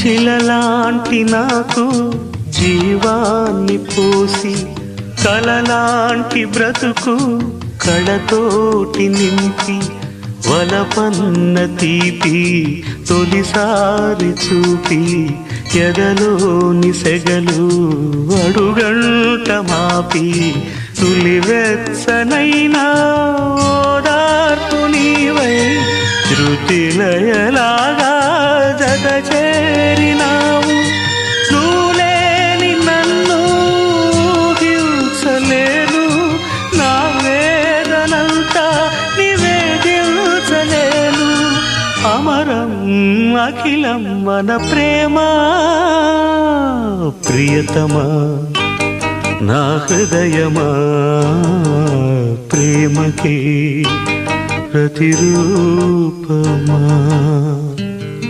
శిలలాంటి నాకు జీవాన్ని పోసి కలలాంటి బ్రతుకు కళతోటి నింపి వలపన్న తీపి తొలిసారి చూపి ఎదలోని సెగలు అడుగంట మాపి తులివెచ్చనైనా ఓదార్పు నీవై శృతిలయలాగా జత చేరినావు నువ్వులేని నన్ను హింసలేను నా వేదనంతా నివేదించలేను అమరం అఖిలం మన ప్రేమ ప్రియతమా నా హృదయమా ప్రేమకి ప్రతిరూపమా